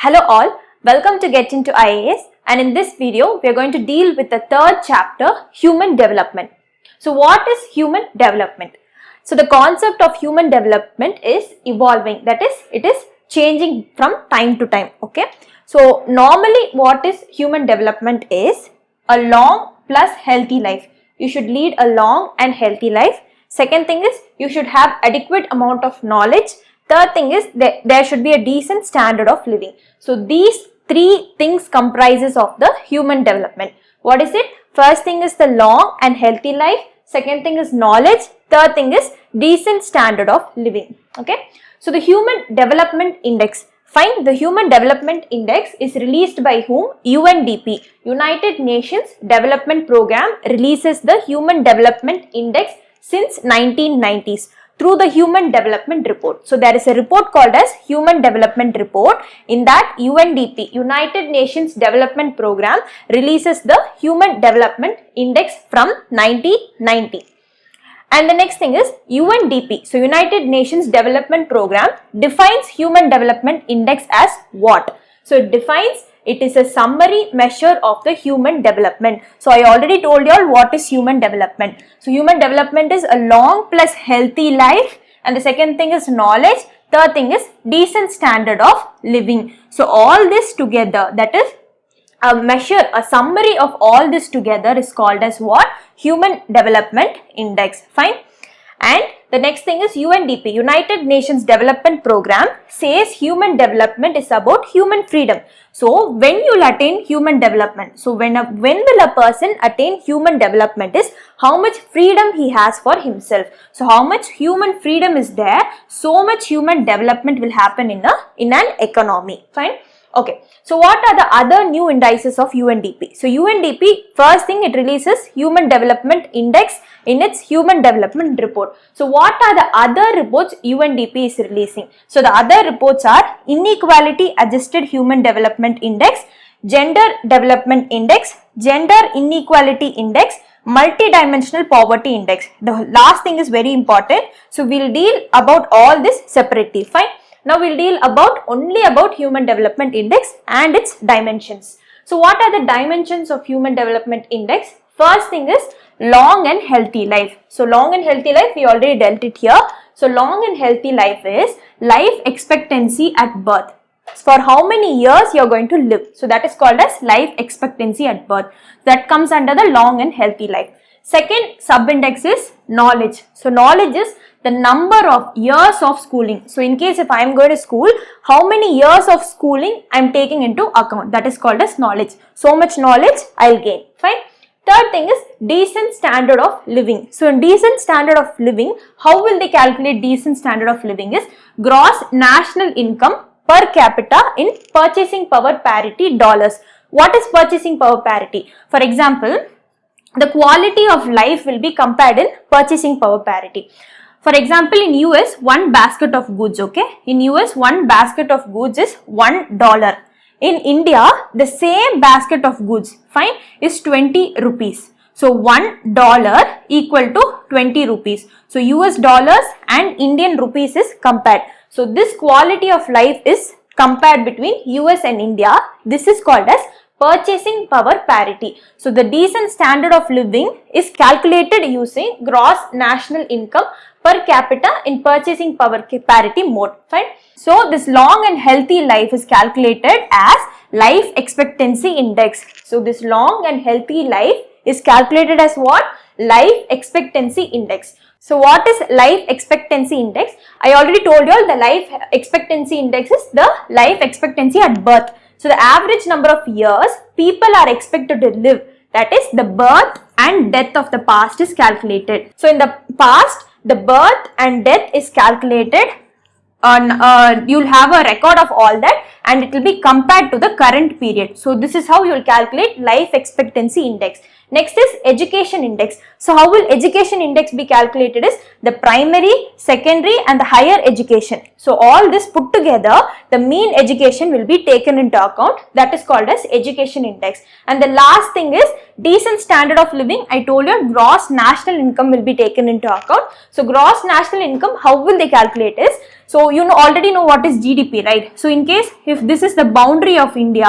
Hello all, welcome to GetintoIAS, and in this video we are going to deal with the third chapter, human development. So what is human development? So the concept of human development is evolving, that is it is changing from time to time. Okay, so normally what is human development is a long plus healthy life. You should lead a long and healthy life. Second thing is you should have adequate amount of knowledge. Third thing is there should be a decent standard of living. So these three things comprises of the human development. What is it? First thing is the long and healthy life. Second thing is knowledge. Third thing is decent standard of living. Okay. So the Human Development Index. Fine. The Human Development Index is released by whom? UNDP. United Nations Development Program releases the Human Development Index since 1990s. Through the Human Development Report. So there is a report called as Human Development Report. In that UNDP, United Nations Development Program, releases the Human Development Index from 1990. And the next thing is UNDP. So United Nations Development Program defines Human Development Index as what? So it is a summary measure of the human development. So I already told you all what is human development. So human development is a long plus healthy life, and the second thing is knowledge. Third thing is decent standard of living. So all this together, that is a measure, a summary of all this together is called as what? Human Development Index. Fine. And the next thing is UNDP, United Nations Development Program, says human development is about human freedom. So when you will attain human development, so when will a person attain human development is how much freedom he has for himself. So how much human freedom is there, so much human development will happen in an economy. Fine. Okay, so what are the other new indices of UNDP? So UNDP, first thing, it releases Human Development Index in its Human Development Report. So what are the other reports UNDP is releasing? So the other reports are Inequality Adjusted Human Development Index, Gender Development Index, Gender Inequality Index, Multidimensional Poverty Index. The last thing is very important. So we will deal about all this separately. Fine. Now we will deal only about Human Development Index and its dimensions. So what are the dimensions of Human Development Index? First thing is long and healthy life. So long and healthy life, we already dealt it here. So long and healthy life is life expectancy at birth. For how many years you are going to live. So that is called as life expectancy at birth. That comes under the long and healthy life. Second sub-index is knowledge. So knowledge is the number of years of schooling. So in case if I am going to school, how many years of schooling I am taking into account. That is called as knowledge. So much knowledge I will gain. Fine. Third thing is decent standard of living. So in decent standard of living, how will they calculate decent standard of living is gross national income per capita in purchasing power parity dollars. What is purchasing power parity? For example, the quality of life will be compared in purchasing power parity. For example, in US, one basket of goods, okay? In US, one basket of goods is $1. In India, the same basket of goods, fine, is 20 rupees. So, $1 equal to 20 rupees. So, US dollars and Indian rupees is compared. So, this quality of life is compared between US and India. This is called as purchasing power parity. So, the decent standard of living is calculated using gross national income per capita in purchasing power parity mode. Fine. So, this long and healthy life is calculated as life expectancy index. So, this long and healthy life is calculated as what? Life expectancy index. So, what is life expectancy index? I already told you all the life expectancy index is the life expectancy at birth. So, the average number of years people are expected to live, that is the birth and death of the past is calculated. So, in the past, the birth and death is calculated on, you will have a record of all that and it will be compared to the current period. So, this is how you will calculate life expectancy index. Next is education index. So how will education index be calculated is the primary, secondary and the higher education. So all this put together, the mean education will be taken into account. That is called as education index. And the last thing is decent standard of living. I told you gross national income will be taken into account. So gross national income, how will they calculate is, so you already know what is GDP, right? So in case if this is the boundary of India,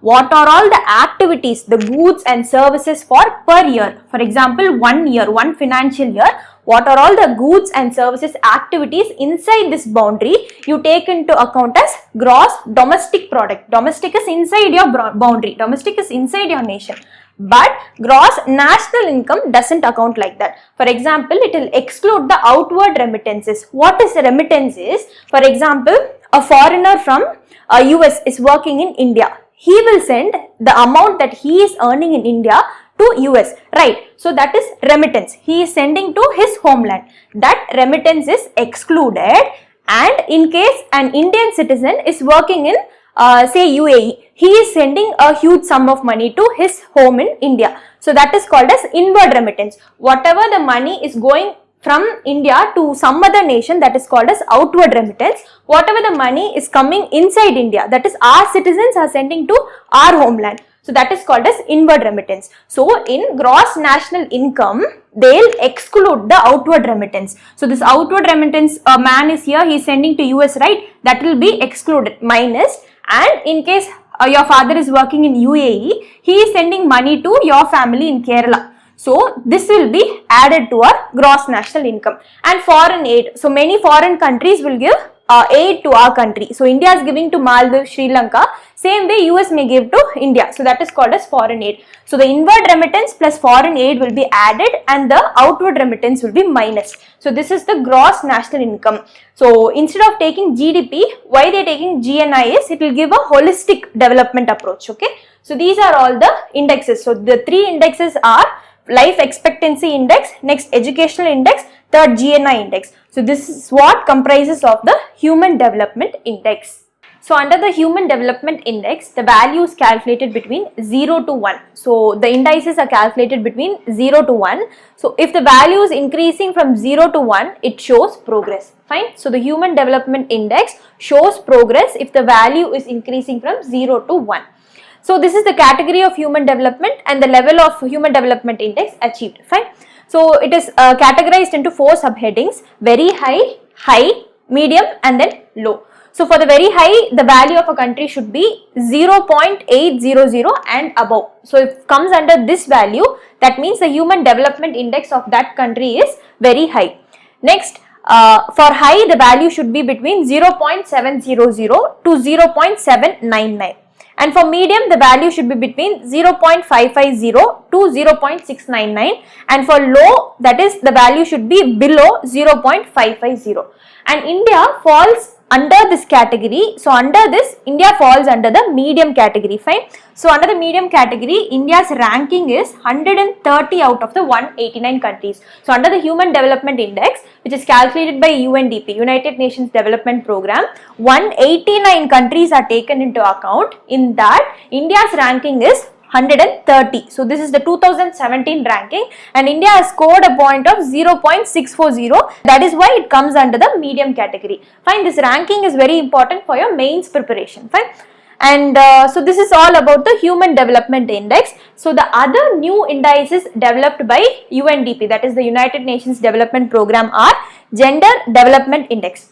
what are all the activities, the goods and services for per year? For example, 1 year, one financial year, what are all the goods and services activities inside this boundary you take into account as gross domestic product. Domestic is inside your boundary, domestic is inside your nation. But gross national income doesn't account like that. For example, it will exclude the outward remittances. What is remittance is, for example, a foreigner from US is working in India. He will send the amount that he is earning in India to US, right? So that is remittance. He is sending to his homeland. That remittance is excluded. And in case an Indian citizen is working in say UAE, he is sending a huge sum of money to his home in India. So that is called as inward remittance. Whatever the money is going from India to some other nation, that is called as outward remittance. Whatever the money is coming inside India, that is our citizens are sending to our homeland. So that is called as inward remittance. So in gross national income, they'll exclude the outward remittance. So this outward remittance, a man is here, he is sending to US, right? That will be excluded, minus. And in case your father is working in UAE, he is sending money to your family in Kerala. So this will be added to our gross national income. And foreign aid. So many foreign countries will give aid to our country. So India is giving to Maldives, Sri Lanka. Same way US may give to India. So that is called as foreign aid. So the inward remittance plus foreign aid will be added and the outward remittance will be minus. So this is the gross national income. So instead of taking GDP, why they are taking GNIS? It will give a holistic development approach. Okay. So these are all the indexes. So the three indexes are life expectancy index, next educational index, third GNI index. So this is what comprises of the human development index. So under the human development index, the value is calculated between 0 to 1. So the indices are calculated between 0 to 1. So if the value is increasing from 0 to 1, it shows progress. Fine. So the human development index shows progress if the value is increasing from 0 to 1. So this is the category of human development and the level of human development index achieved. Fine. So it is categorized into 4 subheadings: very high, high, medium and then low. So for the very high, the value of a country should be 0.800 and above. So if it comes under this value, that means the human development index of that country is very high. Next, for high, the value should be between 0.700 to 0.799. And for medium, the value should be between 0.550 to 0.699. And for low, that is the value should be below 0.550. And India falls under this category. So under this, India falls under the medium category. Fine. So under the medium category, India's ranking is 130 out of the 189 countries. So under the Human Development Index, which is calculated by UNDP, United Nations Development Program, 189 countries are taken into account. In that, India's ranking is 130. So this is the 2017 ranking and India has scored a point of 0.640. That is why it comes under the medium category. Fine. This ranking is very important for your mains preparation. Fine. And so this is all about the Human Development Index. So the other new indices developed by UNDP, that is the United Nations Development Program, are Gender Development Index.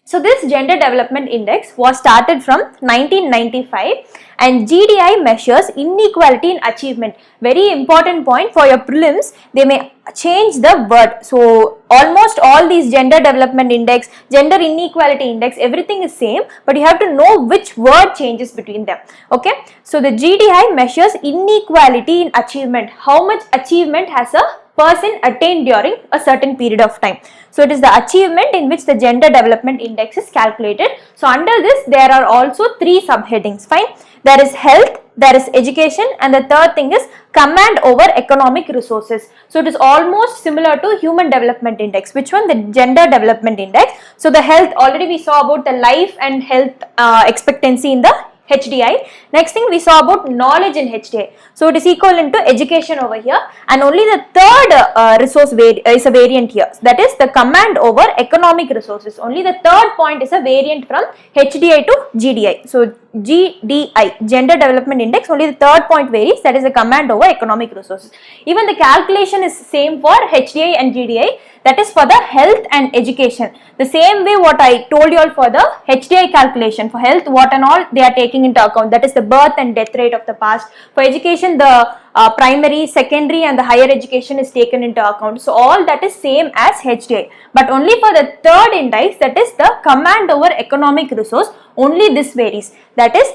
So this Gender Development Index was started from 1995 and GDI measures inequality in achievement. Very important point for your prelims, they may change the word. So almost all these Gender Development Index, Gender Inequality Index, everything is same, but you have to know which word changes between them. Okay. So the GDI measures inequality in achievement. How much achievement has a person attained during a certain period of time. So it is the achievement in which the Gender Development Index is calculated. So under this, there are also 3 subheadings. Fine. There is health, there is education, and the third thing is command over economic resources. So it is almost similar to Human Development Index. Which one? The Gender Development Index. So the health, already we saw about the life and health expectancy in the HDI. Next thing we saw about knowledge in HDI. So it is equivalent to education over here, and only the third resource is a variant here. That is the command over economic resources. Only the third point is a variant from HDI to GDI. So GDI, Gender Development Index, only the third point varies, that is the command over economic resources. Even the calculation is same for HDI and GDI, that is for the health and education. The same way what I told you all for the HDI calculation, for health what and all they are taking into account, that is the birth and death rate of the past. For education, the primary, secondary and the higher education is taken into account. So all that is same as HDI, but only for the third index, that is the command over economic resource, only this varies. That is,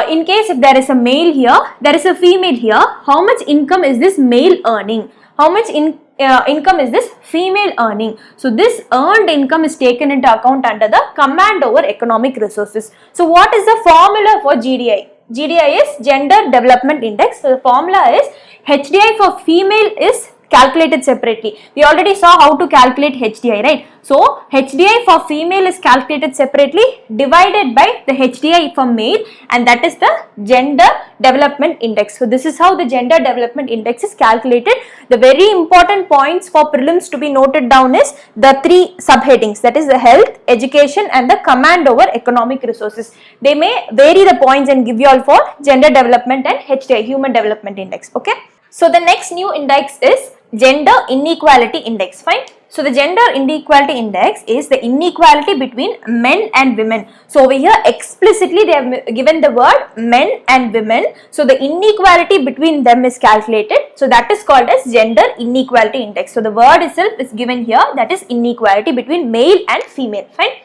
in case if there is a male here, there is a female here, how much income is this male earning? How much income is this female earning? So this earned income is taken into account under the command over economic resources. So what is the formula for GDI? GDI is Gender Development Index. So the formula is HDI for female is calculated separately. We already saw how to calculate HDI, right? So HDI for female is calculated separately, divided by the HDI for male, and that is the Gender Development Index. So this is how the Gender Development Index is calculated. The very important points for prelims to be noted down is the three subheadings, that is the health, education and the command over economic resources. They may vary the points and give you all for Gender Development and HDI, Human Development Index. Okay. So the next new index is Gender Inequality Index. Fine. So the Gender Inequality Index is the inequality between men and women. So over here explicitly they have given the word men and women. So the inequality between them is calculated. So that is called as Gender Inequality Index. So the word itself is given here, that is inequality between male and female. Fine.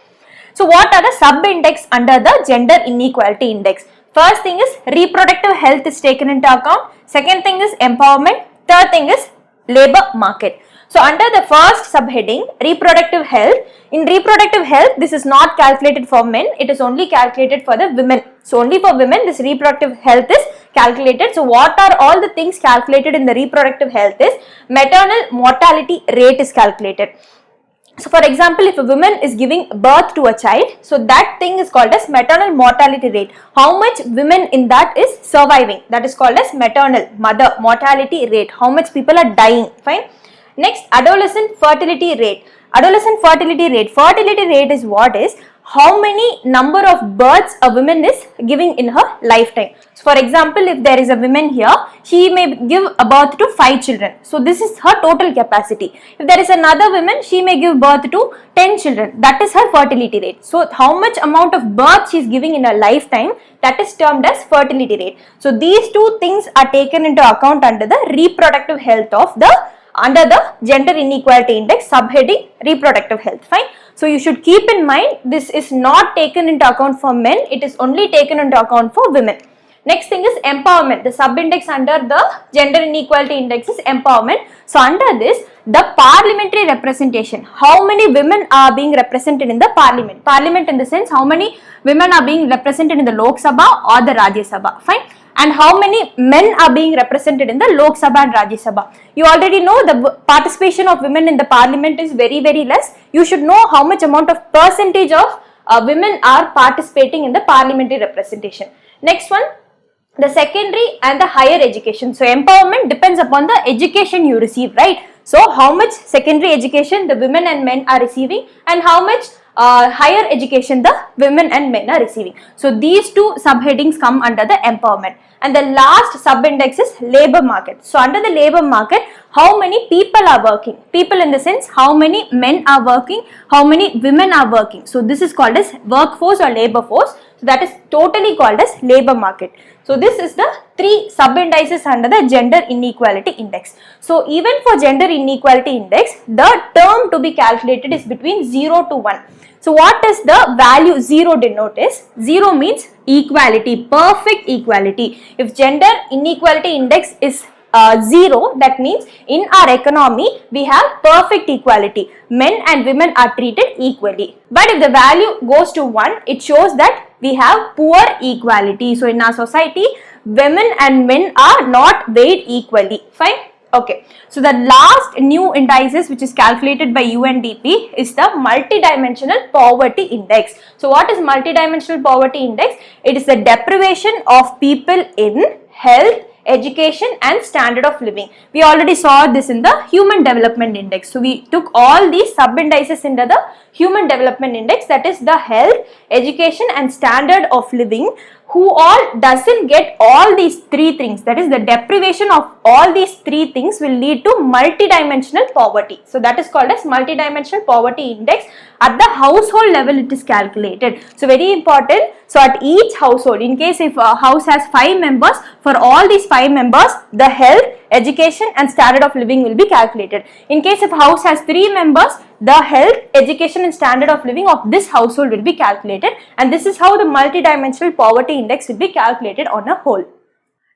So what are the sub-index under the Gender Inequality Index? First thing is reproductive health is taken into account. Second thing is empowerment. Third thing is labor market. So under the first subheading, reproductive health, in reproductive health this is not calculated for men, it is only calculated for the women. So only for women this reproductive health is calculated. So what are all the things calculated in the reproductive health is maternal mortality rate is calculated. So for example, if a woman is giving birth to a child, so that thing is called as maternal mortality rate. How much women in that is surviving, that is called as maternal, mother mortality rate. How much people are dying. Fine. Next, adolescent fertility rate. Adolescent fertility rate. Fertility rate is what is how many number of births a woman is giving in her lifetime. So for example, if there is a woman here, she may give a birth to 5 children. So this is her total capacity. If there is another woman, she may give birth to 10 children. That is her fertility rate. So how much amount of birth she is giving in a lifetime, that is termed as fertility rate. So these two things are taken into account under the reproductive health of under the Gender Inequality Index subheading reproductive health. Fine. So you should keep in mind this is not taken into account for men, it is only taken into account for women. Next thing is empowerment. The sub-index under the Gender Inequality Index is empowerment. So under this, the parliamentary representation, how many women are being represented in the parliament. Parliament in the sense how many women are being represented in the Lok Sabha or the Rajya Sabha. Fine. And how many men are being represented in the Lok Sabha and Rajya Sabha. You already know the participation of women in the parliament is very less. You should know how much amount of percentage of women are participating in the parliamentary representation. Next one, the secondary and the higher education. So empowerment depends upon the education you receive, right? So how much secondary education the women and men are receiving and how much higher education the women and men are receiving. So these two subheadings come under the empowerment. And the last sub-index is labor market. So under the labor market, how many people are working? People in the sense how many men are working, how many women are working. So this is called as workforce or labor force. So that is totally called as labor market. So this is the three sub-indices under the Gender Inequality Index. So even for Gender Inequality Index, the term to be calculated is between 0 to 1. So what does the value 0 denote is? 0 means equality, perfect equality. If Gender Inequality Index is 0, that means in our economy we have perfect equality. Men and women are treated equally. But if the value goes to 1, it shows that we have poor equality. So in our society, women and men are not weighed equally. Fine. Okay, so the last new indices which is calculated by UNDP is the multidimensional poverty index. So what is multidimensional poverty index? It is the deprivation of people in health, education and standard of living. We already saw this in the human development index. So we took all these sub indices into the human development index, that is the health, education and standard of living. Who all doesn't get all these three things, that is the deprivation of all these three things will lead to multidimensional poverty. So that is called as multidimensional poverty index. At the household level it is calculated. So very important. So at each household, in case if a house has 5 members, for all these 5 members the health, education and standard of living will be calculated. In case if a house has 3 members, the health, education and standard of living of this household will be calculated, and this is how the multidimensional poverty index will be calculated on a whole.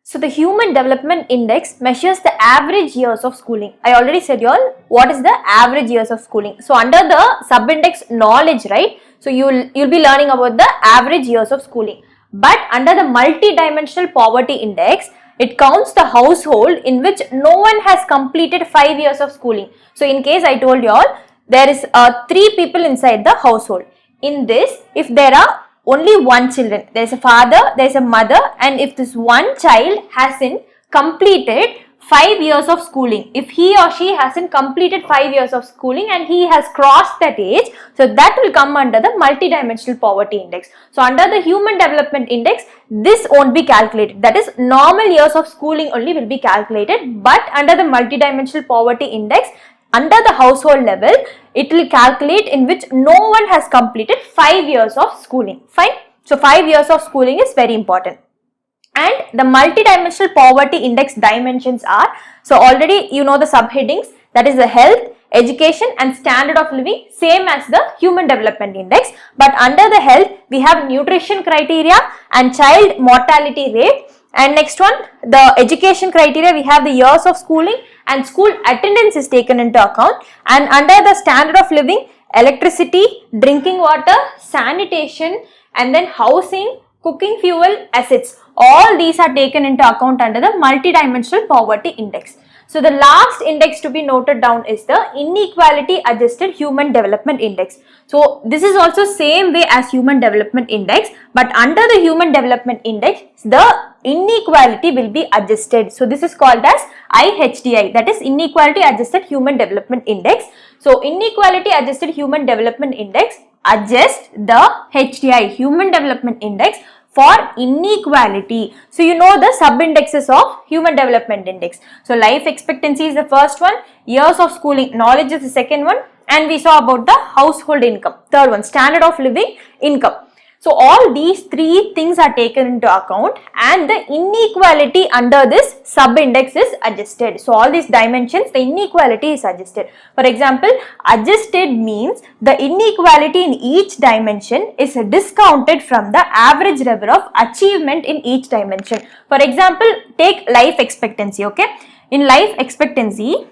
So the human development index measures the average years of schooling. I already said you all what is the average years of schooling. So under the sub-index knowledge, right? So you'll be learning about the average years of schooling. But under the multidimensional poverty index, it counts the household in which no one has completed 5 years of schooling. So in case I told you all, there is 3 people inside the household. In this, if there are only one children, there is a father, there is a mother, and if this one child hasn't completed 5 years of schooling, if he or she hasn't completed 5 years of schooling and he has crossed that age, so that will come under the multidimensional poverty index. So under the human development index, this won't be calculated, that is normal years of schooling only will be calculated, but under the multidimensional poverty index, under the household level, it will calculate in which no one has completed 5 years of schooling. Fine. So 5 years of schooling is very important. And the multidimensional poverty index dimensions are, so already you know the subheadings, that is the health, education and standard of living, same as the human development index. But under the health, we have nutrition criteria and child mortality rate. And next one, the education criteria, we have the years of schooling and school attendance is taken into account. And under the standard of living, electricity, drinking water, sanitation and then housing, cooking fuel, assets, all these are taken into account under the multidimensional poverty index. So the last index to be noted down is the inequality adjusted human development index. So this is also same way as human development index, but under the human development index, the inequality will be adjusted. So this is called as IHDI, that is inequality adjusted human development index. So inequality adjusted human development index adjust the HDI, human development index, for inequality. So you know the sub-indexes of human development index. So life expectancy is the first one, years of schooling, knowledge is the second one, and we saw about the household income. Third one, standard of living, income. So all these 3 things are taken into account and the inequality under this sub-index is adjusted. So all these dimensions, the inequality is adjusted. For example, adjusted means the inequality in each dimension is discounted from the average level of achievement in each dimension. For example, take life expectancy, okay? In life expectancy,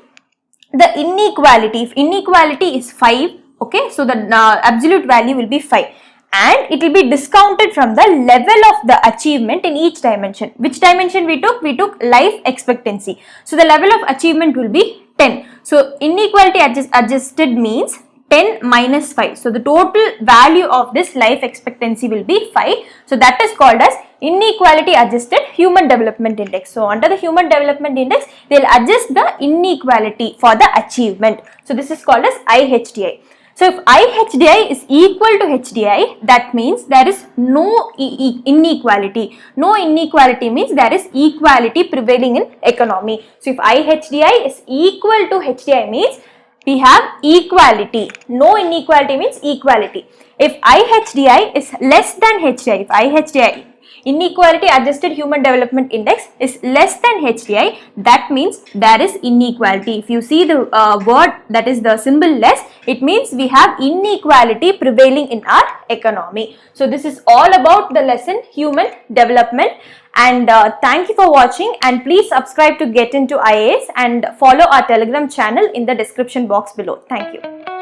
the inequality, if inequality is 5, okay, so the absolute value will be 5. And it will be discounted from the level of the achievement in each dimension. Which dimension we took? We took life expectancy. So the level of achievement will be 10. So inequality adjusted means 10 minus 5. So the total value of this life expectancy will be 5. So that is called as inequality adjusted human development index. So under the human development index, they will adjust the inequality for the achievement. So this is called as IHDI. So if IHDI is equal to HDI, that means there is no inequality. No inequality means there is equality prevailing in economy. So if IHDI is equal to HDI means we have equality. No inequality means equality. If IHDI is less than HDI, if IHDI, inequality adjusted human development index, is less than HDI, that means there is inequality. If you see the word, that is the symbol less, it means we have inequality prevailing in our economy. So this is all about the lesson human development, and thank you for watching, and please subscribe to Get Into IAS and follow our Telegram channel in the description box below. Thank you.